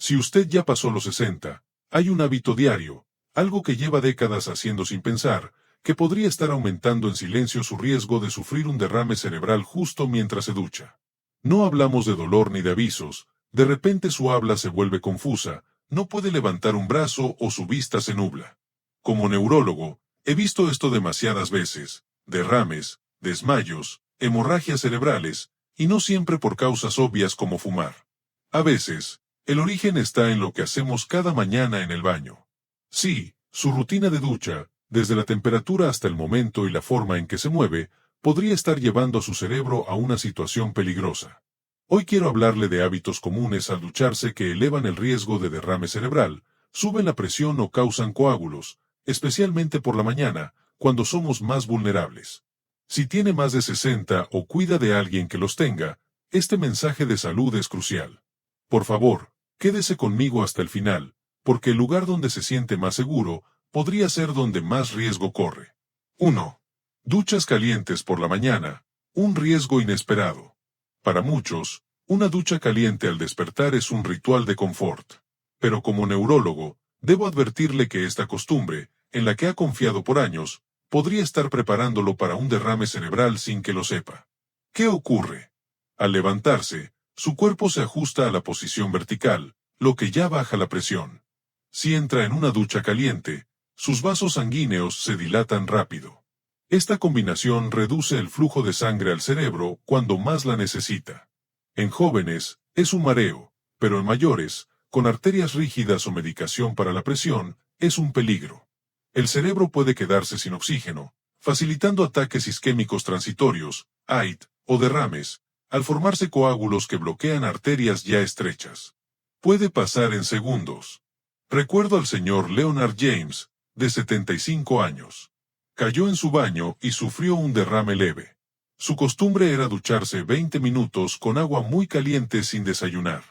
Si usted ya pasó los 60, hay un hábito diario, algo que lleva décadas haciendo sin pensar, que podría estar aumentando en silencio su riesgo de sufrir un derrame cerebral justo mientras se ducha. No hablamos de dolor ni de avisos, de repente su habla se vuelve confusa, no puede levantar un brazo o su vista se nubla. Como neurólogo, he visto esto demasiadas veces, derrames, desmayos, hemorragias cerebrales, y no siempre por causas obvias como fumar. A veces, el origen está en lo que hacemos cada mañana en el baño. Sí, su rutina de ducha, desde la temperatura hasta el momento y la forma en que se mueve, podría estar llevando a su cerebro a una situación peligrosa. Hoy quiero hablarle de hábitos comunes al ducharse que elevan el riesgo de derrame cerebral, suben la presión o causan coágulos, especialmente por la mañana, cuando somos más vulnerables. Si tiene más de 60 o cuida de alguien que los tenga, este mensaje de salud es crucial. Por favor, quédese conmigo hasta el final, porque el lugar donde se siente más seguro, podría ser donde más riesgo corre. 1. Duchas calientes por la mañana, un riesgo inesperado. Para muchos, una ducha caliente al despertar es un ritual de confort. Pero como neurólogo, debo advertirle que esta costumbre, en la que ha confiado por años, podría estar preparándolo para un derrame cerebral sin que lo sepa. ¿Qué ocurre? Al levantarse, su cuerpo se ajusta a la posición vertical, lo que ya baja la presión. Si entra en una ducha caliente, sus vasos sanguíneos se dilatan rápido. Esta combinación reduce el flujo de sangre al cerebro cuando más la necesita. En jóvenes, es un mareo, pero en mayores, con arterias rígidas o medicación para la presión, es un peligro. El cerebro puede quedarse sin oxígeno, facilitando ataques isquémicos transitorios, AIT, o derrames, al formarse coágulos que bloquean arterias ya estrechas. Puede pasar en segundos. Recuerdo al señor Leonard James, de 75 años. Cayó en su baño y sufrió un derrame leve. Su costumbre era ducharse 20 minutos con agua muy caliente sin desayunar.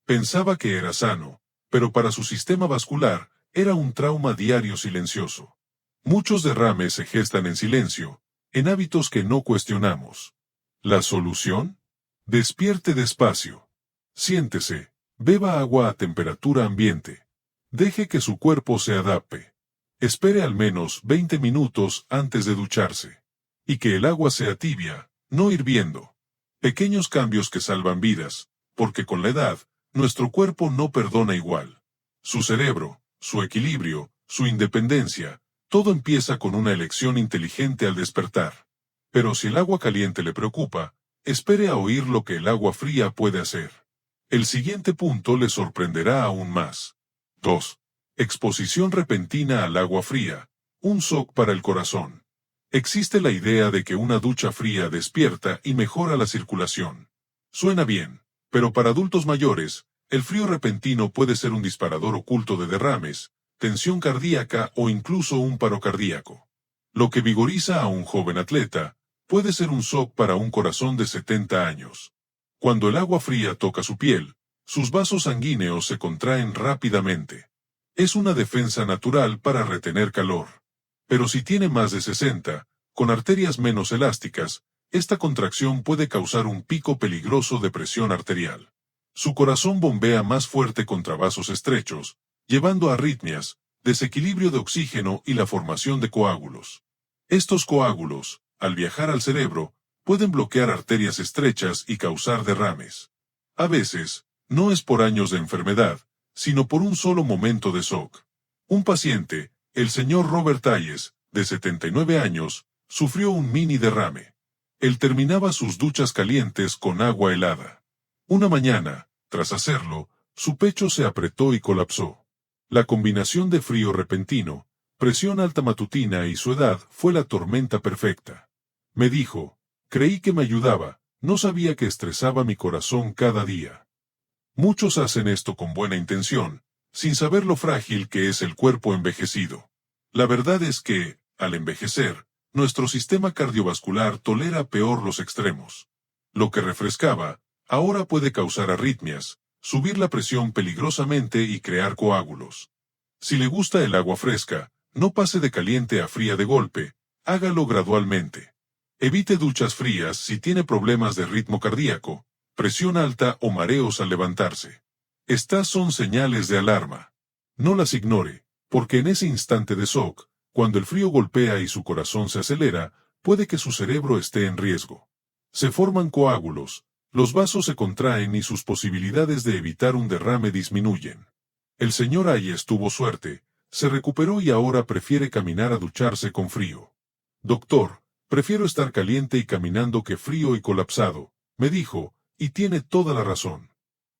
Pensaba que era sano, pero para su sistema vascular, era un trauma diario silencioso. Muchos derrames se gestan en silencio, en hábitos que no cuestionamos. ¿La solución? Despierte despacio. Siéntese, beba agua a temperatura ambiente. Deje que su cuerpo se adapte. Espere al menos 20 minutos antes de ducharse. Y que el agua sea tibia, no hirviendo. Pequeños cambios que salvan vidas, porque con la edad, nuestro cuerpo no perdona igual. Su cerebro, su equilibrio, su independencia, todo empieza con una elección inteligente al despertar. Pero si el agua caliente le preocupa, espere a oír lo que el agua fría puede hacer. El siguiente punto le sorprenderá aún más. 2. Exposición repentina al agua fría, un shock para el corazón. Existe la idea de que una ducha fría despierta y mejora la circulación. Suena bien, pero para adultos mayores, el frío repentino puede ser un disparador oculto de derrames, tensión cardíaca o incluso un paro cardíaco. Lo que vigoriza a un joven atleta, puede ser un shock para un corazón de 70 años. Cuando el agua fría toca su piel, sus vasos sanguíneos se contraen rápidamente. Es una defensa natural para retener calor. Pero si tiene más de 60, con arterias menos elásticas, esta contracción puede causar un pico peligroso de presión arterial. Su corazón bombea más fuerte contra vasos estrechos, llevando a arritmias, desequilibrio de oxígeno y la formación de coágulos. Estos coágulos, al viajar al cerebro, pueden bloquear arterias estrechas y causar derrames. A veces, no es por años de enfermedad, sino por un solo momento de shock. Un paciente, el señor Robert Hayes, de 79 años, sufrió un mini derrame. Él terminaba sus duchas calientes con agua helada. Una mañana, tras hacerlo, su pecho se apretó y colapsó. La combinación de frío repentino, presión alta matutina y su edad fue la tormenta perfecta. Me dijo, creí que me ayudaba, no sabía que estresaba mi corazón cada día. Muchos hacen esto con buena intención, sin saber lo frágil que es el cuerpo envejecido. La verdad es que, al envejecer, nuestro sistema cardiovascular tolera peor los extremos. Lo que refrescaba, ahora puede causar arritmias, subir la presión peligrosamente y crear coágulos. Si le gusta el agua fresca, no pase de caliente a fría de golpe, hágalo gradualmente. Evite duchas frías si tiene problemas de ritmo cardíaco, presión alta o mareos al levantarse. Estas son señales de alarma. No las ignore, porque en ese instante de shock, cuando el frío golpea y su corazón se acelera, puede que su cerebro esté en riesgo. Se forman coágulos, los vasos se contraen y sus posibilidades de evitar un derrame disminuyen. El señor Hayes tuvo suerte, se recuperó y ahora prefiere caminar a ducharse con frío. Doctor, prefiero estar caliente y caminando que frío y colapsado, me dijo, y tiene toda la razón.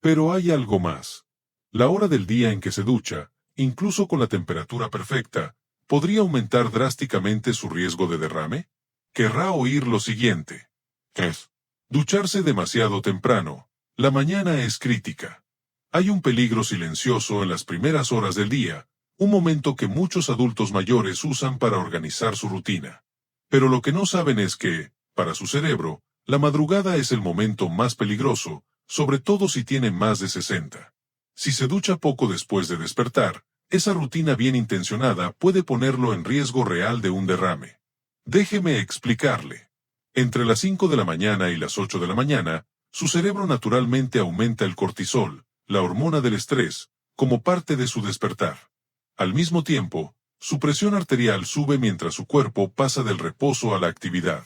Pero hay algo más. La hora del día en que se ducha, incluso con la temperatura perfecta, ¿podría aumentar drásticamente su riesgo de derrame? Querrá oír lo siguiente. Es ducharse demasiado temprano. La mañana es crítica. Hay un peligro silencioso en las primeras horas del día, un momento que muchos adultos mayores usan para organizar su rutina. Pero lo que no saben es que, para su cerebro, la madrugada es el momento más peligroso, sobre todo si tiene más de 60. Si se ducha poco después de despertar, esa rutina bien intencionada puede ponerlo en riesgo real de un derrame. Déjeme explicarle. Entre las 5 de la mañana y las 8 de la mañana, su cerebro naturalmente aumenta el cortisol, la hormona del estrés, como parte de su despertar. Al mismo tiempo, su presión arterial sube mientras su cuerpo pasa del reposo a la actividad.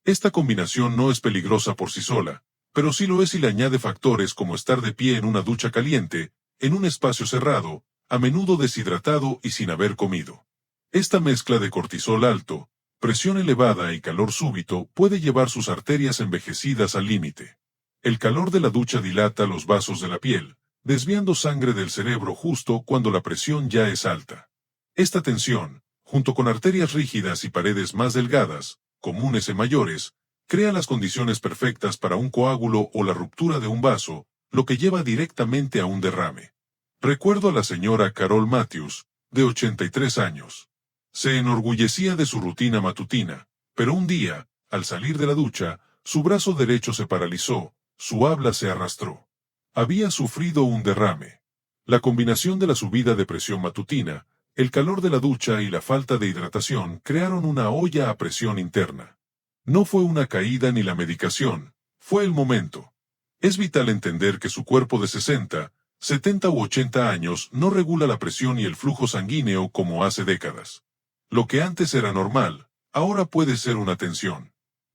Esta combinación no es peligrosa por sí sola, pero sí lo es si le añade factores como estar de pie en una ducha caliente, en un espacio cerrado, a menudo deshidratado y sin haber comido. Esta mezcla de cortisol alto, presión elevada y calor súbito puede llevar sus arterias envejecidas al límite. El calor de la ducha dilata los vasos de la piel, desviando sangre del cerebro justo cuando la presión ya es alta. Esta tensión, junto con arterias rígidas y paredes más delgadas, comunes en mayores, crea las condiciones perfectas para un coágulo o la ruptura de un vaso, lo que lleva directamente a un derrame. Recuerdo a la señora Carol Matthews, de 83 años. Se enorgullecía de su rutina matutina, pero un día, al salir de la ducha, su brazo derecho se paralizó, su habla se arrastró. Había sufrido un derrame. La combinación de la subida de presión matutina, el calor de la ducha y la falta de hidratación crearon una olla a presión interna. No fue una caída ni la medicación, fue el momento. Es vital entender que su cuerpo de 60, 70 u 80 años no regula la presión y el flujo sanguíneo como hace décadas. Lo que antes era normal, ahora puede ser una tensión.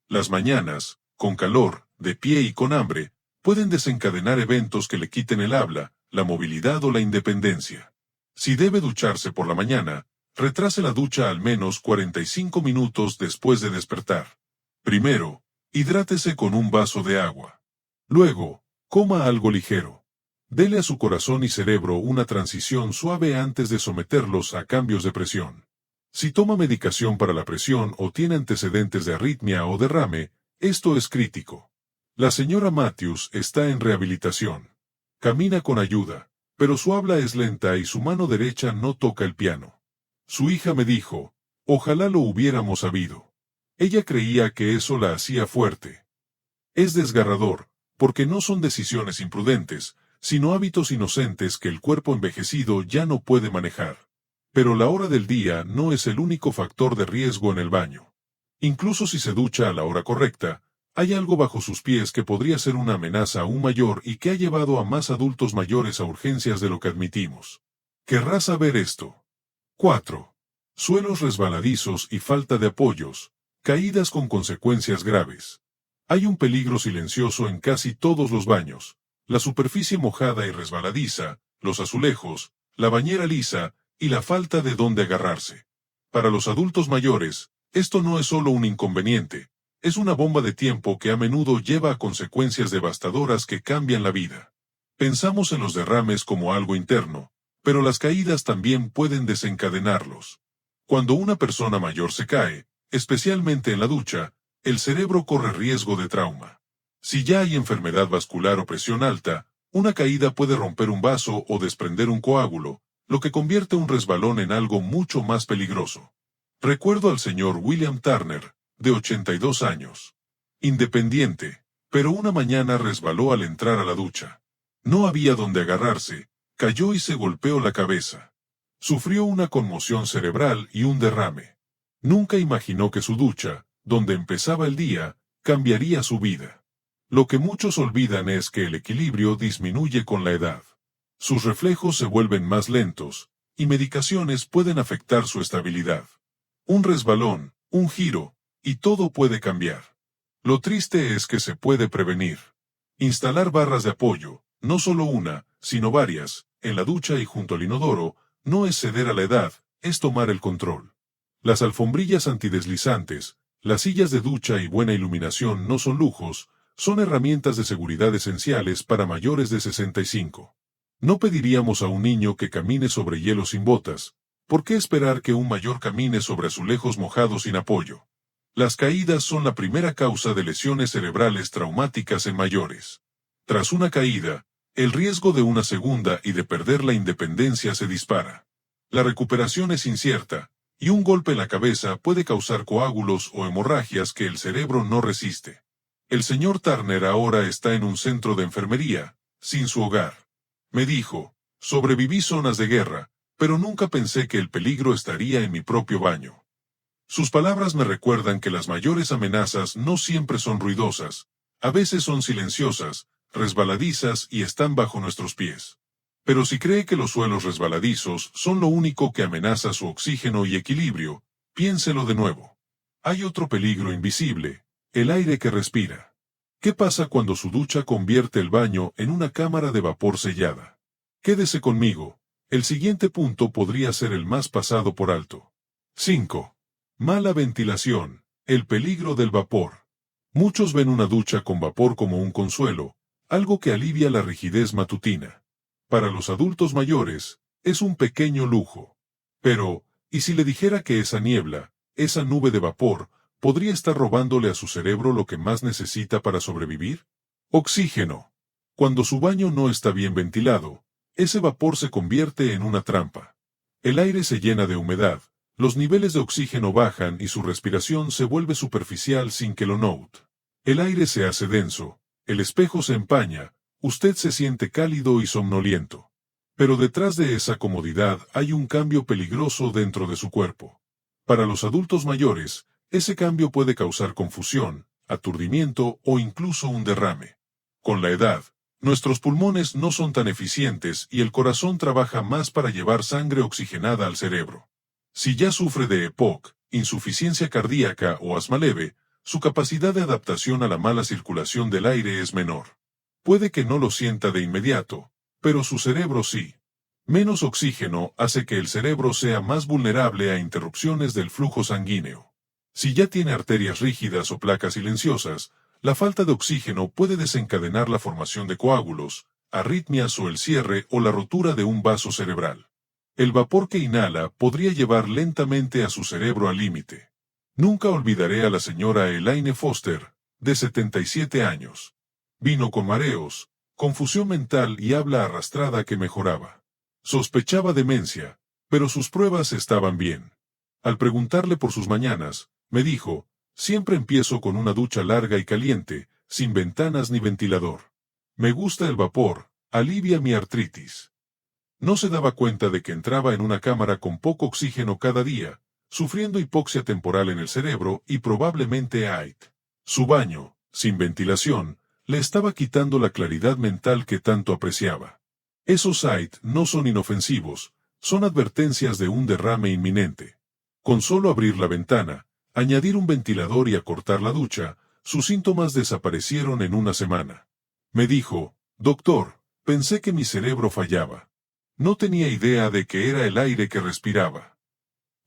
Las mañanas, con calor, de pie y con hambre, pueden desencadenar eventos que le quiten el habla, la movilidad o la independencia. Si debe ducharse por la mañana, retrase la ducha al menos 45 minutos después de despertar. Primero, hidrátese con un vaso de agua. Luego, coma algo ligero. Dele a su corazón y cerebro una transición suave antes de someterlos a cambios de presión. Si toma medicación para la presión o tiene antecedentes de arritmia o derrame, esto es crítico. La señora Matthews está en rehabilitación. Camina con ayuda, pero su habla es lenta y su mano derecha no toca el piano. Su hija me dijo, ojalá lo hubiéramos sabido. Ella creía que eso la hacía fuerte. Es desgarrador, porque no son decisiones imprudentes, sino hábitos inocentes que el cuerpo envejecido ya no puede manejar. Pero la hora del día no es el único factor de riesgo en el baño. Incluso si se ducha a la hora correcta, hay algo bajo sus pies que podría ser una amenaza aún mayor y que ha llevado a más adultos mayores a urgencias de lo que admitimos. ¿Querrá saber esto? 4. Suelos resbaladizos y falta de apoyos, caídas con consecuencias graves. Hay un peligro silencioso en casi todos los baños. La superficie mojada y resbaladiza, los azulejos, la bañera lisa y la falta de dónde agarrarse. Para los adultos mayores, esto no es solo un inconveniente, es una bomba de tiempo que a menudo lleva a consecuencias devastadoras que cambian la vida. Pensamos en los derrames como algo interno, pero las caídas también pueden desencadenarlos. Cuando una persona mayor se cae, especialmente en la ducha, el cerebro corre riesgo de trauma. Si ya hay enfermedad vascular o presión alta, una caída puede romper un vaso o desprender un coágulo, lo que convierte un resbalón en algo mucho más peligroso. Recuerdo al señor William Turner, de 82 años. Independiente, pero una mañana resbaló al entrar a la ducha. No había donde agarrarse, cayó y se golpeó la cabeza. Sufrió una conmoción cerebral y un derrame. Nunca imaginó que su ducha, donde empezaba el día, cambiaría su vida. Lo que muchos olvidan es que el equilibrio disminuye con la edad. Sus reflejos se vuelven más lentos, y medicaciones pueden afectar su estabilidad. Un resbalón, un giro, y todo puede cambiar. Lo triste es que se puede prevenir. Instalar barras de apoyo, no solo una, sino varias, en la ducha y junto al inodoro, no es ceder a la edad, es tomar el control. Las alfombrillas antideslizantes, las sillas de ducha y buena iluminación no son lujos, son herramientas de seguridad esenciales para mayores de 65. No pediríamos a un niño que camine sobre hielo sin botas. ¿Por qué esperar que un mayor camine sobre azulejos mojados sin apoyo? Las caídas son la primera causa de lesiones cerebrales traumáticas en mayores. Tras una caída, el riesgo de una segunda y de perder la independencia se dispara. La recuperación es incierta, y un golpe en la cabeza puede causar coágulos o hemorragias que el cerebro no resiste. El señor Turner ahora está en un centro de enfermería, sin su hogar. Me dijo, sobreviví zonas de guerra, pero nunca pensé que el peligro estaría en mi propio baño. Sus palabras me recuerdan que las mayores amenazas no siempre son ruidosas, a veces son silenciosas, resbaladizas y están bajo nuestros pies. Pero si cree que los suelos resbaladizos son lo único que amenaza su oxígeno y equilibrio, piénselo de nuevo. Hay otro peligro invisible, el aire que respira. ¿Qué pasa cuando su ducha convierte el baño en una cámara de vapor sellada? Quédese conmigo, el siguiente punto podría ser el más pasado por alto. 5. Mala ventilación, el peligro del vapor. Muchos ven una ducha con vapor como un consuelo, algo que alivia la rigidez matutina. Para los adultos mayores, es un pequeño lujo. Pero, ¿y si le dijera que esa niebla, esa nube de vapor, podría estar robándole a su cerebro lo que más necesita para sobrevivir? Oxígeno. Cuando su baño no está bien ventilado, ese vapor se convierte en una trampa. El aire se llena de humedad, los niveles de oxígeno bajan y su respiración se vuelve superficial sin que lo note. El aire se hace denso, el espejo se empaña, usted se siente cálido y somnoliento. Pero detrás de esa comodidad hay un cambio peligroso dentro de su cuerpo. Para los adultos mayores, ese cambio puede causar confusión, aturdimiento o incluso un derrame. Con la edad, nuestros pulmones no son tan eficientes y el corazón trabaja más para llevar sangre oxigenada al cerebro. Si ya sufre de EPOC, insuficiencia cardíaca o asma leve, su capacidad de adaptación a la mala circulación del aire es menor. Puede que no lo sienta de inmediato, pero su cerebro sí. Menos oxígeno hace que el cerebro sea más vulnerable a interrupciones del flujo sanguíneo. Si ya tiene arterias rígidas o placas silenciosas, la falta de oxígeno puede desencadenar la formación de coágulos, arritmias o el cierre o la rotura de un vaso cerebral. El vapor que inhala podría llevar lentamente a su cerebro al límite. Nunca olvidaré a la señora Elaine Foster, de 77 años. Vino con mareos, confusión mental y habla arrastrada que mejoraba. Sospechaba demencia, pero sus pruebas estaban bien. Al preguntarle por sus mañanas, me dijo, siempre empiezo con una ducha larga y caliente, sin ventanas ni ventilador. Me gusta el vapor, alivia mi artritis. No se daba cuenta de que entraba en una cámara con poco oxígeno cada día, sufriendo hipoxia temporal en el cerebro y probablemente AIT. Su baño, sin ventilación, le estaba quitando la claridad mental que tanto apreciaba. Esos AIT no son inofensivos, son advertencias de un derrame inminente. Con solo abrir la ventana, añadir un ventilador y acortar la ducha, sus síntomas desaparecieron en una semana. Me dijo, doctor, pensé que mi cerebro fallaba. No tenía idea de que era el aire que respiraba.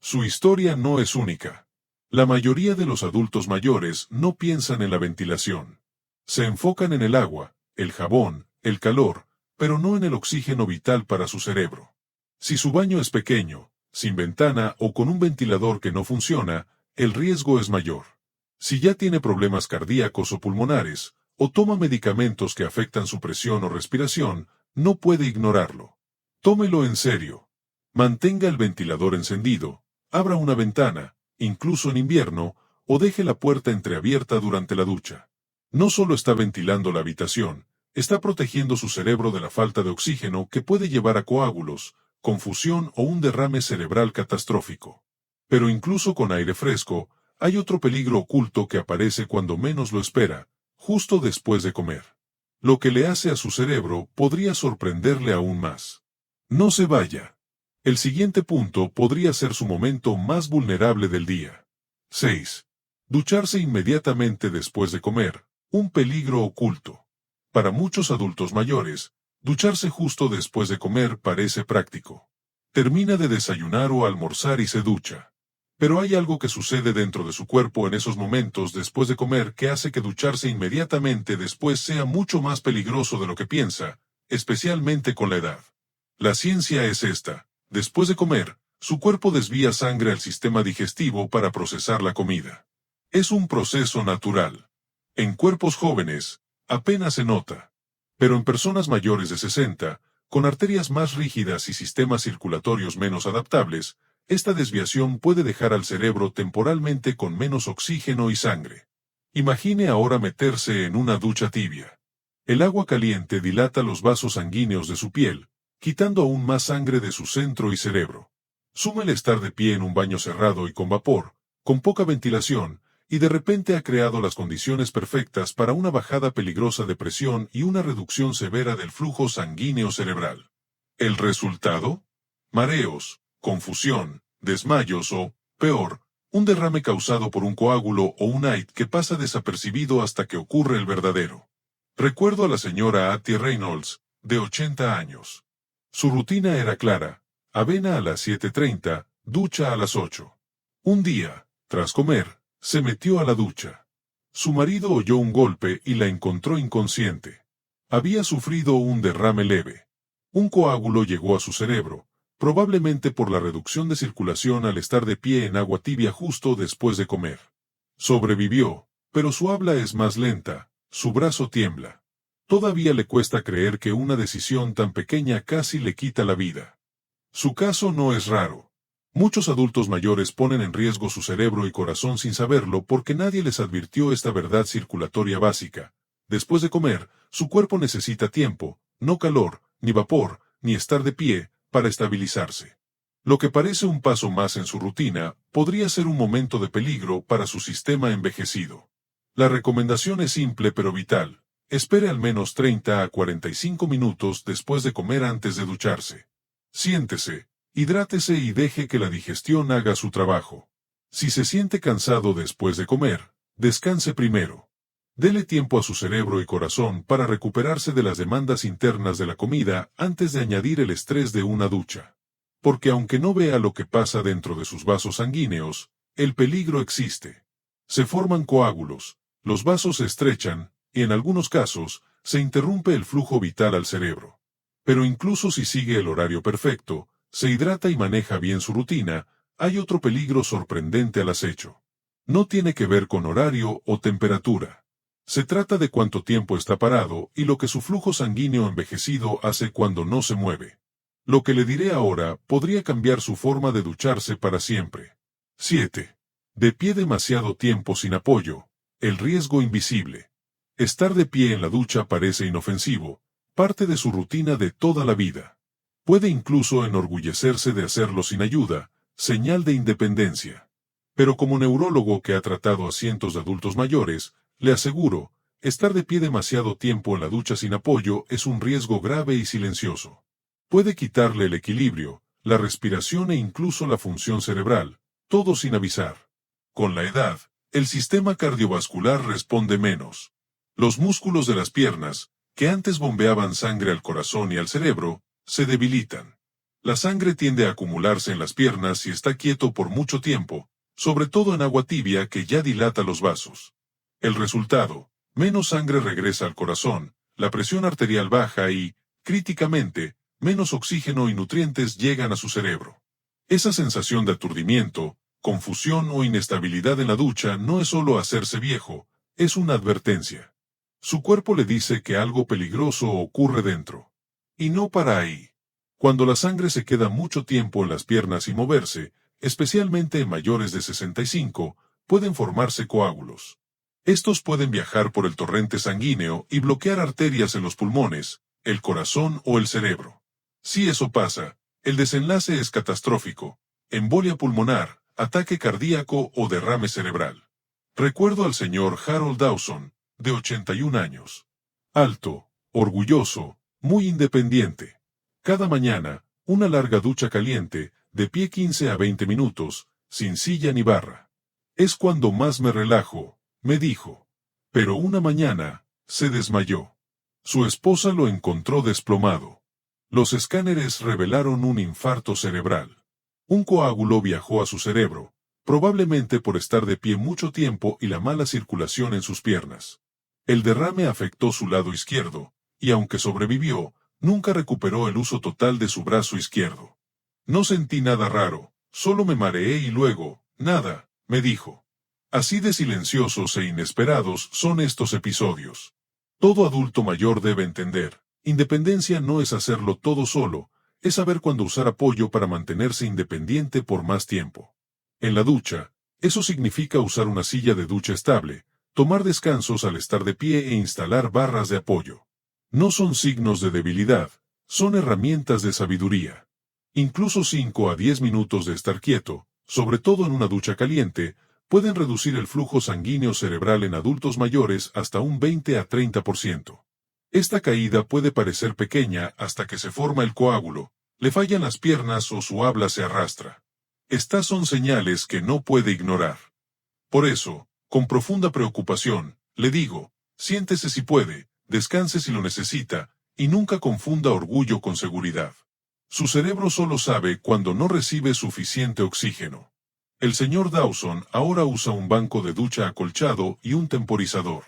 Su historia no es única. La mayoría de los adultos mayores no piensan en la ventilación. Se enfocan en el agua, el jabón, el calor, pero no en el oxígeno vital para su cerebro. Si su baño es pequeño, sin ventana o con un ventilador que no funciona, el riesgo es mayor. Si ya tiene problemas cardíacos o pulmonares, o toma medicamentos que afectan su presión o respiración, no puede ignorarlo. Tómelo en serio. Mantenga el ventilador encendido, abra una ventana, incluso en invierno, o deje la puerta entreabierta durante la ducha. No solo está ventilando la habitación, está protegiendo su cerebro de la falta de oxígeno que puede llevar a coágulos, confusión o un derrame cerebral catastrófico. Pero incluso con aire fresco, hay otro peligro oculto que aparece cuando menos lo espera, justo después de comer. Lo que le hace a su cerebro podría sorprenderle aún más. No se vaya. El siguiente punto podría ser su momento más vulnerable del día. 6. Ducharse inmediatamente después de comer. Un peligro oculto. Para muchos adultos mayores, ducharse justo después de comer parece práctico. Termina de desayunar o almorzar y se ducha. Pero hay algo que sucede dentro de su cuerpo en esos momentos después de comer que hace que ducharse inmediatamente después sea mucho más peligroso de lo que piensa, especialmente con la edad. La ciencia es esta. Después de comer, su cuerpo desvía sangre al sistema digestivo para procesar la comida. Es un proceso natural. En cuerpos jóvenes, apenas se nota. Pero en personas mayores de 60, con arterias más rígidas y sistemas circulatorios menos adaptables, esta desviación puede dejar al cerebro temporalmente con menos oxígeno y sangre. Imagine ahora meterse en una ducha tibia. El agua caliente dilata los vasos sanguíneos de su piel, quitando aún más sangre de su centro y cerebro. Súmele estar de pie en un baño cerrado y con vapor, con poca ventilación, y de repente ha creado las condiciones perfectas para una bajada peligrosa de presión y una reducción severa del flujo sanguíneo cerebral. ¿El resultado? Mareos, confusión, desmayos o, peor, un derrame causado por un coágulo o un AIT que pasa desapercibido hasta que ocurre el verdadero. Recuerdo a la señora Attie Reynolds, de 80 años. Su rutina era clara: avena a las 7:30, ducha a las 8. Un día, tras comer, se metió a la ducha. Su marido oyó un golpe y la encontró inconsciente. Había sufrido un derrame leve. Un coágulo llegó a su cerebro, probablemente por la reducción de circulación al estar de pie en agua tibia justo después de comer. Sobrevivió, pero su habla es más lenta, su brazo tiembla. Todavía le cuesta creer que una decisión tan pequeña casi le quita la vida. Su caso no es raro. Muchos adultos mayores ponen en riesgo su cerebro y corazón sin saberlo porque nadie les advirtió esta verdad circulatoria básica. Después de comer, su cuerpo necesita tiempo, no calor, ni vapor, ni estar de pie, para estabilizarse. Lo que parece un paso más en su rutina, podría ser un momento de peligro para su sistema envejecido. La recomendación es simple pero vital. Espere al menos 30 a 45 minutos después de comer antes de ducharse. Siéntese, hidrátese y deje que la digestión haga su trabajo. Si se siente cansado después de comer, descanse primero. Dele tiempo a su cerebro y corazón para recuperarse de las demandas internas de la comida antes de añadir el estrés de una ducha. Porque aunque no vea lo que pasa dentro de sus vasos sanguíneos, el peligro existe. Se forman coágulos, los vasos se estrechan, y en algunos casos, se interrumpe el flujo vital al cerebro. Pero incluso si sigue el horario perfecto, se hidrata y maneja bien su rutina, hay otro peligro sorprendente al acecho. No tiene que ver con horario o temperatura. Se trata de cuánto tiempo está parado y lo que su flujo sanguíneo envejecido hace cuando no se mueve. Lo que le diré ahora podría cambiar su forma de ducharse para siempre. 7. De pie demasiado tiempo sin apoyo. El riesgo invisible. Estar de pie en la ducha parece inofensivo, parte de su rutina de toda la vida. Puede incluso enorgullecerse de hacerlo sin ayuda, señal de independencia. Pero como neurólogo que ha tratado a cientos de adultos mayores, le aseguro, estar de pie demasiado tiempo en la ducha sin apoyo es un riesgo grave y silencioso. Puede quitarle el equilibrio, la respiración e incluso la función cerebral, todo sin avisar. Con la edad, el sistema cardiovascular responde menos. Los músculos de las piernas, que antes bombeaban sangre al corazón y al cerebro, se debilitan. La sangre tiende a acumularse en las piernas si está quieto por mucho tiempo, sobre todo en agua tibia que ya dilata los vasos. El resultado: menos sangre regresa al corazón, la presión arterial baja y, críticamente, menos oxígeno y nutrientes llegan a su cerebro. Esa sensación de aturdimiento, confusión o inestabilidad en la ducha no es solo hacerse viejo, es una advertencia. Su cuerpo le dice que algo peligroso ocurre dentro. Y no para ahí. Cuando la sangre se queda mucho tiempo en las piernas sin moverse, especialmente en mayores de 65, pueden formarse coágulos. Estos pueden viajar por el torrente sanguíneo y bloquear arterias en los pulmones, el corazón o el cerebro. Si eso pasa, el desenlace es catastrófico: embolia pulmonar, ataque cardíaco o derrame cerebral. Recuerdo al señor Harold Dawson, de 81 años. Alto, orgulloso, muy independiente. Cada mañana, una larga ducha caliente, de pie 15 a 20 minutos, sin silla ni barra. Es cuando más me relajo, me dijo. Pero una mañana, se desmayó. Su esposa lo encontró desplomado. Los escáneres revelaron un infarto cerebral. Un coágulo viajó a su cerebro, probablemente por estar de pie mucho tiempo y la mala circulación en sus piernas. El derrame afectó su lado izquierdo, y aunque sobrevivió, nunca recuperó el uso total de su brazo izquierdo. No sentí nada raro, solo me mareé y luego, nada, me dijo. Así de silenciosos e inesperados son estos episodios. Todo adulto mayor debe entender, independencia no es hacerlo todo solo, es saber cuándo usar apoyo para mantenerse independiente por más tiempo. En la ducha, eso significa usar una silla de ducha estable, tomar descansos al estar de pie e instalar barras de apoyo. No son signos de debilidad, son herramientas de sabiduría. Incluso 5 a 10 minutos de estar quieto, sobre todo en una ducha caliente, pueden reducir el flujo sanguíneo cerebral en adultos mayores hasta un 20 a 30%. Esta caída puede parecer pequeña hasta que se forma el coágulo, le fallan las piernas o su habla se arrastra. Estas son señales que no puede ignorar. Por eso, con profunda preocupación, le digo, siéntese si puede, descanse si lo necesita, y nunca confunda orgullo con seguridad. Su cerebro solo sabe cuando no recibe suficiente oxígeno. El señor Dawson ahora usa un banco de ducha acolchado y un temporizador.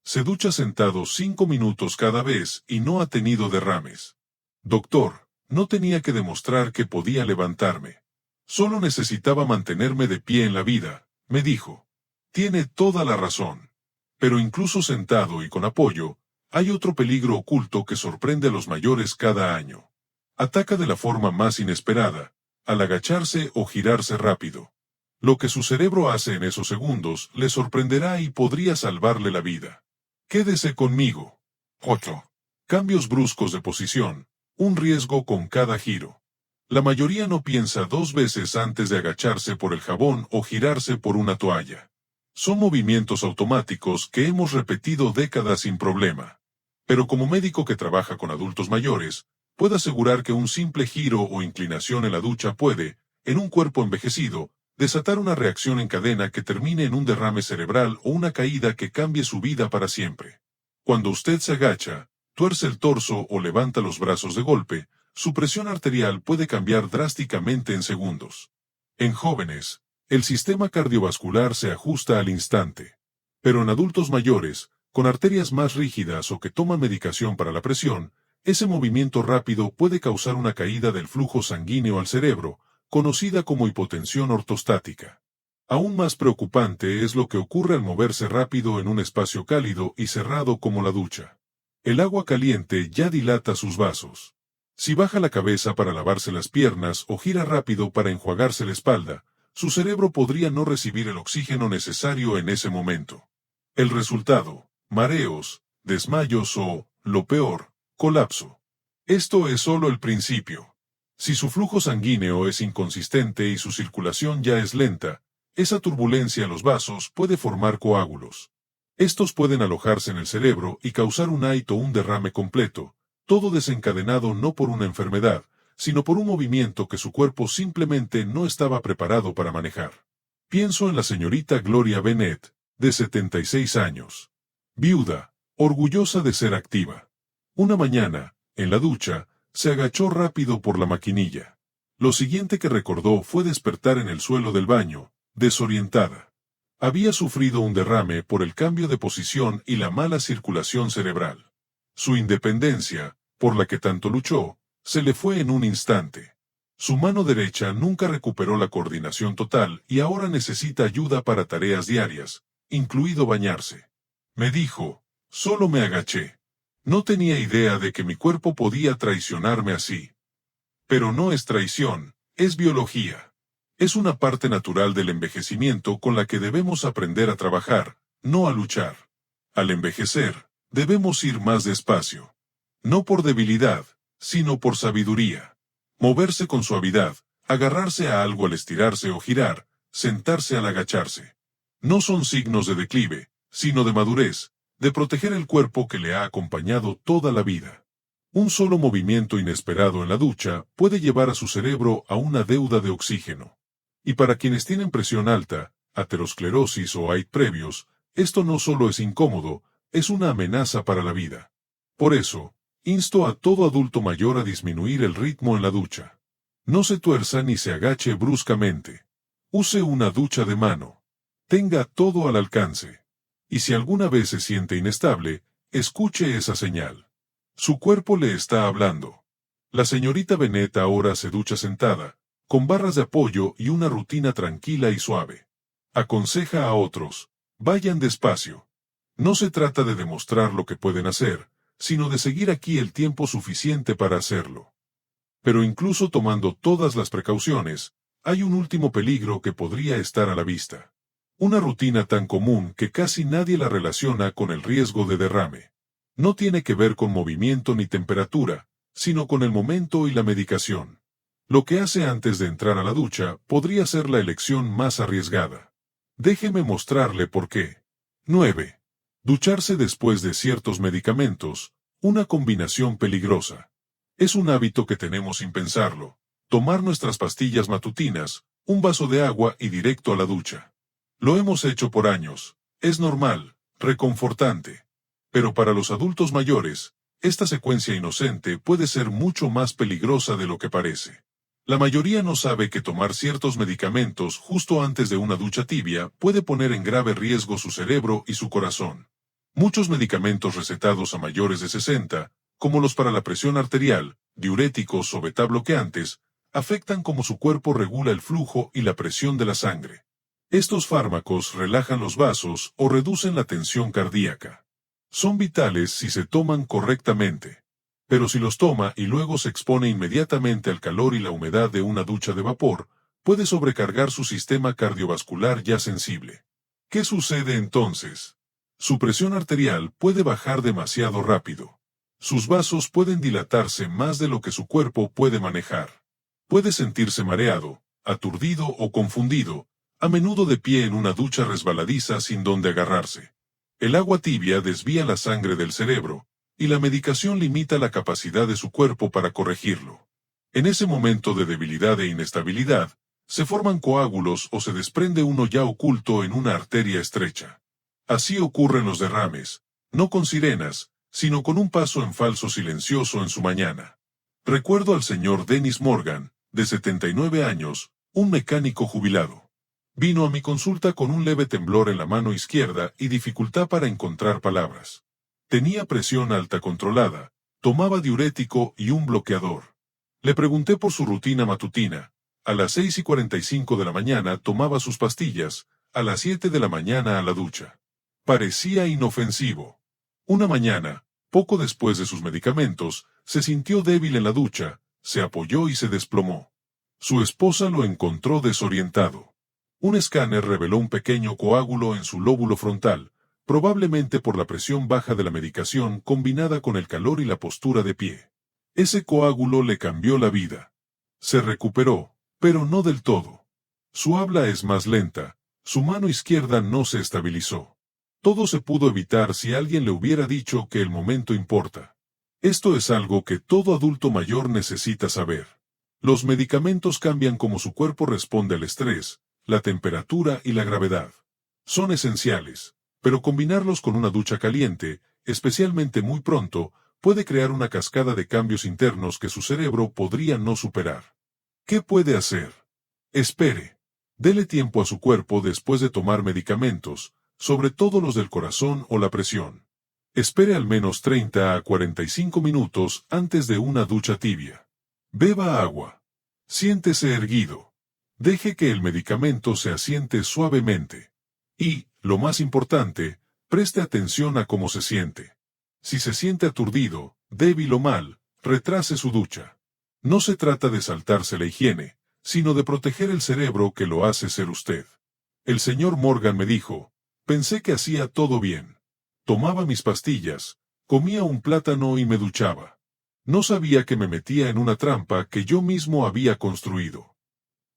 Se ducha sentado 5 minutos cada vez y no ha tenido derrames. Doctor, no tenía que demostrar que podía levantarme. Solo necesitaba mantenerme de pie en la vida, me dijo. Tiene toda la razón. Pero incluso sentado y con apoyo, hay otro peligro oculto que sorprende a los mayores cada año. Ataca de la forma más inesperada, al agacharse o girarse rápido. Lo que su cerebro hace en esos segundos le sorprenderá y podría salvarle la vida. Quédese conmigo. 8. Cambios bruscos de posición, un riesgo con cada giro. La mayoría no piensa 2 veces antes de agacharse por el jabón o girarse por una toalla. Son movimientos automáticos que hemos repetido décadas sin problema. Pero como médico que trabaja con adultos mayores, puedo asegurar que un simple giro o inclinación en la ducha puede, en un cuerpo envejecido, desatar una reacción en cadena que termine en un derrame cerebral o una caída que cambie su vida para siempre. Cuando usted se agacha, tuerce el torso o levanta los brazos de golpe, su presión arterial puede cambiar drásticamente en segundos. En jóvenes, el sistema cardiovascular se ajusta al instante. Pero en adultos mayores, con arterias más rígidas o que toman medicación para la presión, ese movimiento rápido puede causar una caída del flujo sanguíneo al cerebro, conocida como hipotensión ortostática. Aún más preocupante es lo que ocurre al moverse rápido en un espacio cálido y cerrado como la ducha. El agua caliente ya dilata sus vasos. Si baja la cabeza para lavarse las piernas o gira rápido para enjuagarse la espalda, su cerebro podría no recibir el oxígeno necesario en ese momento. El resultado, mareos, desmayos o, lo peor, colapso. Esto es solo el principio. Si su flujo sanguíneo es inconsistente y su circulación ya es lenta, esa turbulencia en los vasos puede formar coágulos. Estos pueden alojarse en el cerebro y causar un AIT o un derrame completo, todo desencadenado no por una enfermedad, sino por un movimiento que su cuerpo simplemente no estaba preparado para manejar. Pienso en la señorita Gloria Bennett, de 76 años. Viuda, orgullosa de ser activa. Una mañana, en la ducha, se agachó rápido por la maquinilla. Lo siguiente que recordó fue despertar en el suelo del baño, desorientada. Había sufrido un derrame por el cambio de posición y la mala circulación cerebral. Su independencia, por la que tanto luchó, se le fue en un instante. Su mano derecha nunca recuperó la coordinación total y ahora necesita ayuda para tareas diarias, incluido bañarse. Me dijo, solo me agaché. No tenía idea de que mi cuerpo podía traicionarme así. Pero no es traición, es biología. Es una parte natural del envejecimiento con la que debemos aprender a trabajar, no a luchar. Al envejecer, debemos ir más despacio. No por debilidad, sino por sabiduría. Moverse con suavidad, agarrarse a algo al estirarse o girar, sentarse al agacharse. No son signos de declive, sino de madurez, de proteger el cuerpo que le ha acompañado toda la vida. Un solo movimiento inesperado en la ducha puede llevar a su cerebro a una deuda de oxígeno. Y para quienes tienen presión alta, aterosclerosis o AIT previos, esto no solo es incómodo, es una amenaza para la vida. Por eso, insto a todo adulto mayor a disminuir el ritmo en la ducha. No se tuerza ni se agache bruscamente. Use una ducha de mano. Tenga todo al alcance. Y si alguna vez se siente inestable, escuche esa señal. Su cuerpo le está hablando. La señorita Bennett ahora se ducha sentada, con barras de apoyo y una rutina tranquila y suave. Aconseja a otros, vayan despacio. No se trata de demostrar lo que pueden hacer, sino de seguir aquí el tiempo suficiente para hacerlo. Pero incluso tomando todas las precauciones, hay un último peligro que podría estar a la vista. Una rutina tan común que casi nadie la relaciona con el riesgo de derrame. No tiene que ver con movimiento ni temperatura, sino con el momento y la medicación. Lo que hace antes de entrar a la ducha podría ser la elección más arriesgada. Déjeme mostrarle por qué. 9. Ducharse después de ciertos medicamentos, una combinación peligrosa. Es un hábito que tenemos sin pensarlo. Tomar nuestras pastillas matutinas, un vaso de agua y directo a la ducha. Lo hemos hecho por años. Es normal, reconfortante. Pero para los adultos mayores, esta secuencia inocente puede ser mucho más peligrosa de lo que parece. La mayoría no sabe que tomar ciertos medicamentos justo antes de una ducha tibia puede poner en grave riesgo su cerebro y su corazón. Muchos medicamentos recetados a mayores de 60, como los para la presión arterial, diuréticos o beta bloqueantes, afectan cómo su cuerpo regula el flujo y la presión de la sangre. Estos fármacos relajan los vasos o reducen la tensión cardíaca. Son vitales si se toman correctamente. Pero si los toma y luego se expone inmediatamente al calor y la humedad de una ducha de vapor, puede sobrecargar su sistema cardiovascular ya sensible. ¿Qué sucede entonces? Su presión arterial puede bajar demasiado rápido. Sus vasos pueden dilatarse más de lo que su cuerpo puede manejar. Puede sentirse mareado, aturdido o confundido, a menudo de pie en una ducha resbaladiza sin donde agarrarse. El agua tibia desvía la sangre del cerebro, y la medicación limita la capacidad de su cuerpo para corregirlo. En ese momento de debilidad e inestabilidad, se forman coágulos o se desprende uno ya oculto en una arteria estrecha. Así ocurren los derrames, no con sirenas, sino con un paso en falso silencioso en su mañana. Recuerdo al señor Dennis Morgan, de 79 años, un mecánico jubilado. Vino a mi consulta con un leve temblor en la mano izquierda y dificultad para encontrar palabras. Tenía presión alta controlada, tomaba diurético y un bloqueador. Le pregunté por su rutina matutina. A las 6:45 de la mañana tomaba sus pastillas, a las 7 de la mañana a la ducha. Parecía inofensivo. Una mañana, poco después de sus medicamentos, se sintió débil en la ducha, se apoyó y se desplomó. Su esposa lo encontró desorientado. Un escáner reveló un pequeño coágulo en su lóbulo frontal, probablemente por la presión baja de la medicación combinada con el calor y la postura de pie. Ese coágulo le cambió la vida. Se recuperó, pero no del todo. Su habla es más lenta, su mano izquierda no se estabilizó. Todo se pudo evitar si alguien le hubiera dicho que el momento importa. Esto es algo que todo adulto mayor necesita saber. Los medicamentos cambian cómo su cuerpo responde al estrés, la temperatura y la gravedad. Son esenciales, pero combinarlos con una ducha caliente, especialmente muy pronto, puede crear una cascada de cambios internos que su cerebro podría no superar. ¿Qué puede hacer? Espere. Dele tiempo a su cuerpo después de tomar medicamentos, sobre todo los del corazón o la presión. Espere al menos 30 a 45 minutos antes de una ducha tibia. Beba agua. Siéntese erguido. Deje que el medicamento se asiente suavemente. Y, lo más importante, preste atención a cómo se siente. Si se siente aturdido, débil o mal, retrase su ducha. No se trata de saltarse la higiene, sino de proteger el cerebro que lo hace ser usted. El señor Morgan me dijo, pensé que hacía todo bien. Tomaba mis pastillas, comía un plátano y me duchaba. No sabía que me metía en una trampa que yo mismo había construido.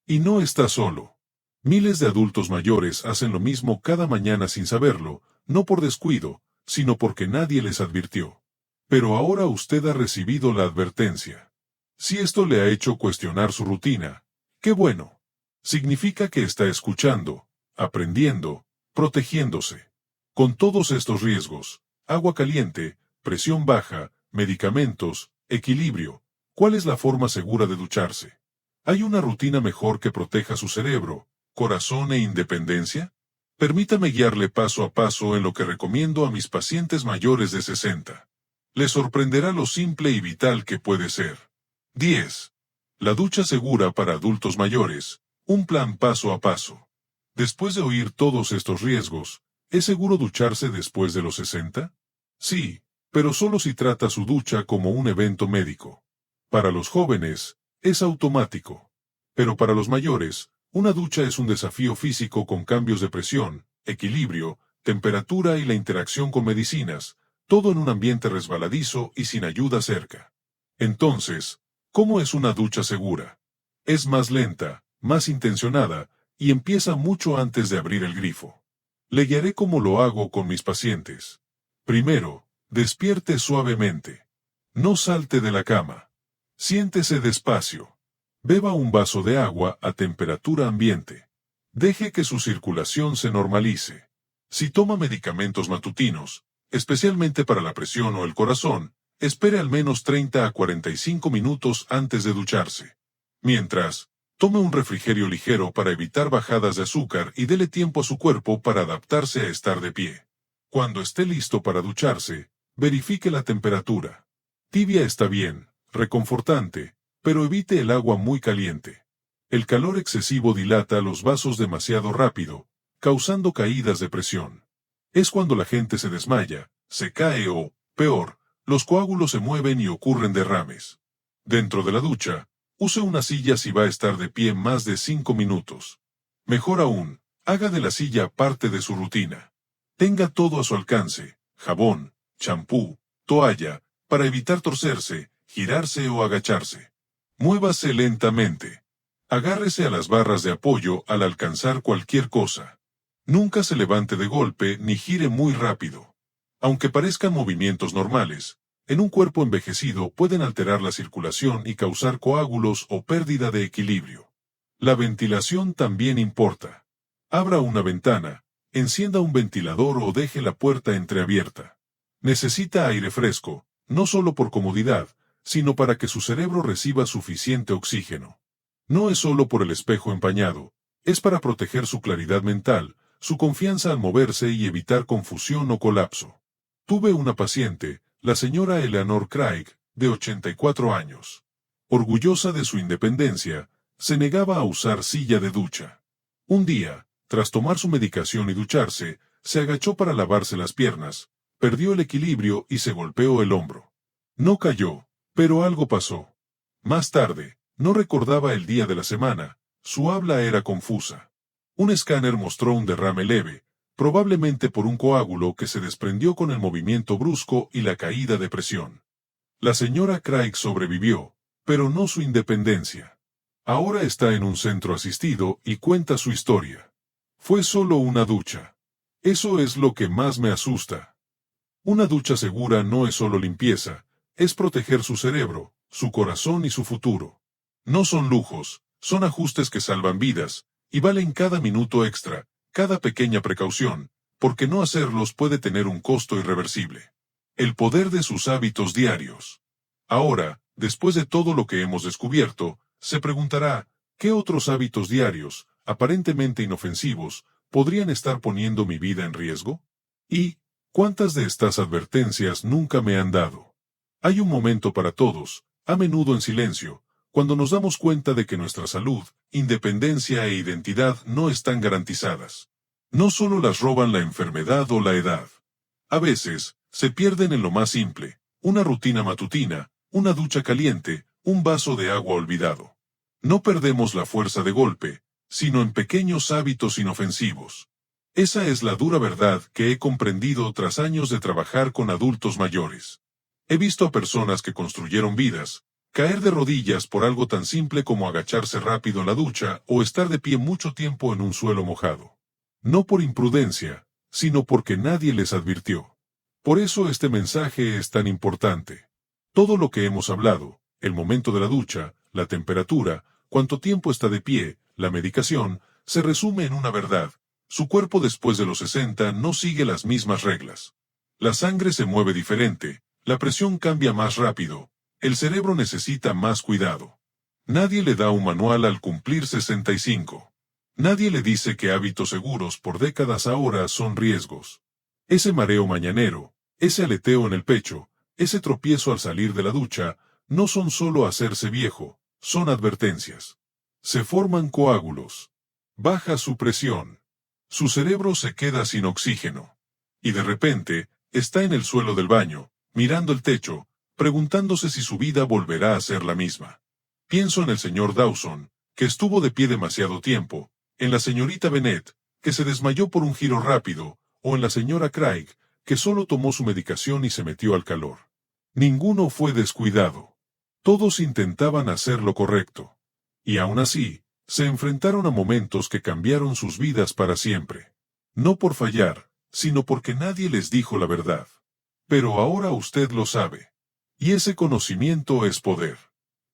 Y no está solo. Miles de adultos mayores hacen lo mismo cada mañana sin saberlo, no por descuido, sino porque nadie les advirtió. Pero ahora usted ha recibido la advertencia. Si esto le ha hecho cuestionar su rutina, ¡qué bueno! Significa que está escuchando, aprendiendo, protegiéndose. Con todos estos riesgos, agua caliente, presión baja, medicamentos, equilibrio, ¿cuál es la forma segura de ducharse? ¿Hay una rutina mejor que proteja su cerebro, corazón e independencia? Permítame guiarle paso a paso en lo que recomiendo a mis pacientes mayores de 60. Le sorprenderá lo simple y vital que puede ser. 10. La ducha segura para adultos mayores, un plan paso a paso. Después de oír todos estos riesgos, ¿es seguro ducharse después de los 60? Sí, pero solo si trata su ducha como un evento médico. Para los jóvenes, es automático. Pero para los mayores, una ducha es un desafío físico con cambios de presión, equilibrio, temperatura y la interacción con medicinas, todo en un ambiente resbaladizo y sin ayuda cerca. Entonces, ¿cómo es una ducha segura? Es más lenta, más intencionada, y empieza mucho antes de abrir el grifo. Le guiaré cómo lo hago con mis pacientes. Primero, despierte suavemente. No salte de la cama. Siéntese despacio. Beba un vaso de agua a temperatura ambiente. Deje que su circulación se normalice. Si toma medicamentos matutinos, especialmente para la presión o el corazón, espere al menos 30 a 45 minutos antes de ducharse. Mientras, tome un refrigerio ligero para evitar bajadas de azúcar y dele tiempo a su cuerpo para adaptarse a estar de pie. Cuando esté listo para ducharse, verifique la temperatura. Tibia está bien, reconfortante, pero evite el agua muy caliente. El calor excesivo dilata los vasos demasiado rápido, causando caídas de presión. Es cuando la gente se desmaya, se cae o, peor, los coágulos se mueven y ocurren derrames. Dentro de la ducha, use una silla si va a estar de pie más de 5 minutos. Mejor aún, haga de la silla parte de su rutina. Tenga todo a su alcance, jabón, champú, toalla, para evitar torcerse, girarse o agacharse. Muévase lentamente. Agárrese a las barras de apoyo al alcanzar cualquier cosa. Nunca se levante de golpe ni gire muy rápido. Aunque parezcan movimientos normales, en un cuerpo envejecido pueden alterar la circulación y causar coágulos o pérdida de equilibrio. La ventilación también importa. Abra una ventana, encienda un ventilador o deje la puerta entreabierta. Necesita aire fresco, no solo por comodidad, sino para que su cerebro reciba suficiente oxígeno. No es solo por el espejo empañado, es para proteger su claridad mental, su confianza al moverse y evitar confusión o colapso. Tuve una paciente, la señora Eleanor Craig, de 84 años. Orgullosa de su independencia, se negaba a usar silla de ducha. Un día, tras tomar su medicación y ducharse, se agachó para lavarse las piernas, perdió el equilibrio y se golpeó el hombro. No cayó, pero algo pasó. Más tarde, no recordaba el día de la semana, su habla era confusa. Un escáner mostró un derrame leve, probablemente por un coágulo que se desprendió con el movimiento brusco y la caída de presión. La señora Craig sobrevivió, pero no su independencia. Ahora está en un centro asistido y cuenta su historia. Fue solo una ducha. Eso es lo que más me asusta. Una ducha segura no es solo limpieza, es proteger su cerebro, su corazón y su futuro. No son lujos, son ajustes que salvan vidas, y valen cada minuto extra, cada pequeña precaución, porque no hacerlos puede tener un costo irreversible. El poder de sus hábitos diarios. Ahora, después de todo lo que hemos descubierto, se preguntará, ¿qué otros hábitos diarios, aparentemente inofensivos, podrían estar poniendo mi vida en riesgo? ¿Y cuántas de estas advertencias nunca me han dado? Hay un momento para todos, a menudo en silencio, cuando nos damos cuenta de que nuestra salud, independencia e identidad no están garantizadas. No solo las roban la enfermedad o la edad. A veces, se pierden en lo más simple, una rutina matutina, una ducha caliente, un vaso de agua olvidado. No perdemos la fuerza de golpe, sino en pequeños hábitos inofensivos. Esa es la dura verdad que he comprendido tras años de trabajar con adultos mayores. He visto a personas que construyeron vidas, caer de rodillas por algo tan simple como agacharse rápido en la ducha o estar de pie mucho tiempo en un suelo mojado. No por imprudencia, sino porque nadie les advirtió. Por eso este mensaje es tan importante. Todo lo que hemos hablado, el momento de la ducha, la temperatura, cuánto tiempo está de pie, la medicación, se resume en una verdad. Su cuerpo después de los 60 no sigue las mismas reglas. La sangre se mueve diferente, la presión cambia más rápido, el cerebro necesita más cuidado. Nadie le da un manual al cumplir 65. Nadie le dice que hábitos seguros por décadas ahora son riesgos. Ese mareo mañanero, ese aleteo en el pecho, ese tropiezo al salir de la ducha, no son solo hacerse viejo, son advertencias. Se forman coágulos. Baja su presión. Su cerebro se queda sin oxígeno. Y de repente, está en el suelo del baño, mirando el techo, preguntándose si su vida volverá a ser la misma. Pienso en el señor Dawson, que estuvo de pie demasiado tiempo, en la señorita Bennett, que se desmayó por un giro rápido, o en la señora Craig, que solo tomó su medicación y se metió al calor. Ninguno fue descuidado. Todos intentaban hacer lo correcto. Y aún así, se enfrentaron a momentos que cambiaron sus vidas para siempre. No por fallar, sino porque nadie les dijo la verdad. Pero ahora usted lo sabe. Y ese conocimiento es poder.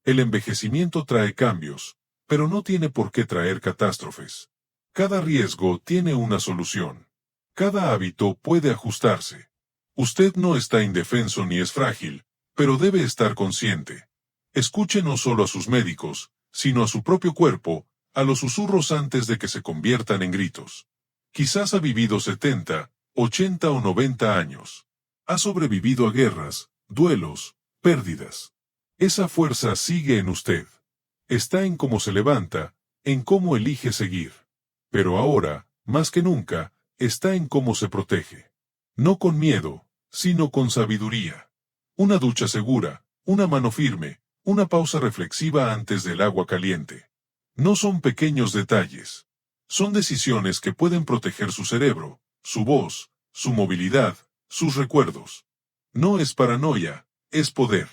El envejecimiento trae cambios, pero no tiene por qué traer catástrofes. Cada riesgo tiene una solución. Cada hábito puede ajustarse. Usted no está indefenso ni es frágil, pero debe estar consciente. Escuche no solo a sus médicos, sino a su propio cuerpo, a los susurros antes de que se conviertan en gritos. Quizás ha vivido 70, 80 o 90 años. Ha sobrevivido a guerras, duelos, pérdidas. Esa fuerza sigue en usted. Está en cómo se levanta, en cómo elige seguir. Pero ahora, más que nunca, está en cómo se protege. No con miedo, sino con sabiduría. Una ducha segura, una mano firme, una pausa reflexiva antes del agua caliente. No son pequeños detalles. Son decisiones que pueden proteger su cerebro, su voz, su movilidad, sus recuerdos. No es paranoia, es poder.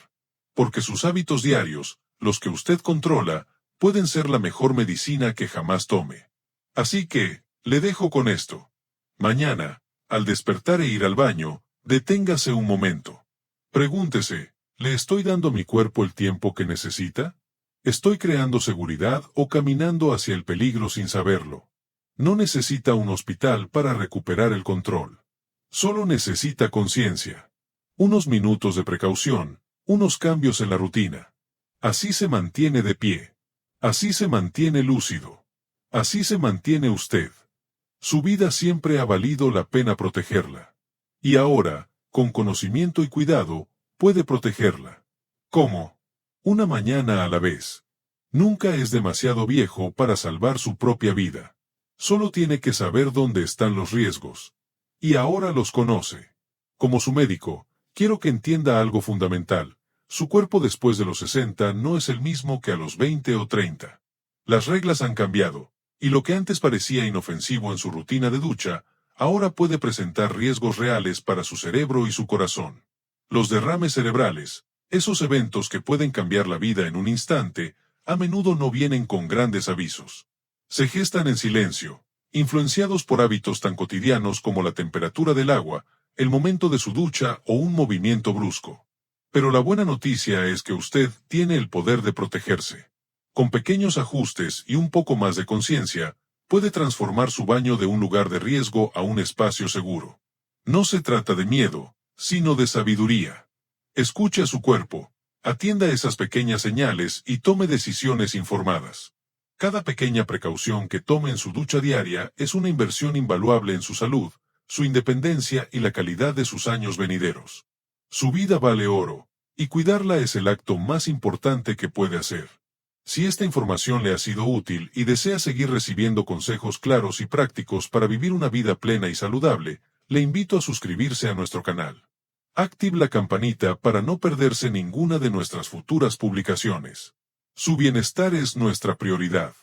Porque sus hábitos diarios, los que usted controla, pueden ser la mejor medicina que jamás tome. Así que, le dejo con esto. Mañana, al despertar e ir al baño, deténgase un momento. Pregúntese, ¿le estoy dando a mi cuerpo el tiempo que necesita? ¿Estoy creando seguridad o caminando hacia el peligro sin saberlo? No necesita un hospital para recuperar el control. Solo necesita conciencia. Unos minutos de precaución, unos cambios en la rutina. Así se mantiene de pie. Así se mantiene lúcido. Así se mantiene usted. Su vida siempre ha valido la pena protegerla. Y ahora, con conocimiento y cuidado, puede protegerla. ¿Cómo? Una mañana a la vez. Nunca es demasiado viejo para salvar su propia vida. Solo tiene que saber dónde están los riesgos. Y ahora los conoce. Como su médico, quiero que entienda algo fundamental. Su cuerpo después de los 60 no es el mismo que a los 20 o 30. Las reglas han cambiado, y lo que antes parecía inofensivo en su rutina de ducha, ahora puede presentar riesgos reales para su cerebro y su corazón. Los derrames cerebrales, esos eventos que pueden cambiar la vida en un instante, a menudo no vienen con grandes avisos. Se gestan en silencio, influenciados por hábitos tan cotidianos como la temperatura del agua, el momento de su ducha o un movimiento brusco. Pero la buena noticia es que usted tiene el poder de protegerse. Con pequeños ajustes y un poco más de conciencia, puede transformar su baño de un lugar de riesgo a un espacio seguro. No se trata de miedo, sino de sabiduría. Escuche a su cuerpo, atienda esas pequeñas señales y tome decisiones informadas. Cada pequeña precaución que tome en su ducha diaria es una inversión invaluable en su salud, su independencia y la calidad de sus años venideros. Su vida vale oro, y cuidarla es el acto más importante que puede hacer. Si esta información le ha sido útil y desea seguir recibiendo consejos claros y prácticos para vivir una vida plena y saludable, le invito a suscribirse a nuestro canal. Active la campanita para no perderse ninguna de nuestras futuras publicaciones. Su bienestar es nuestra prioridad.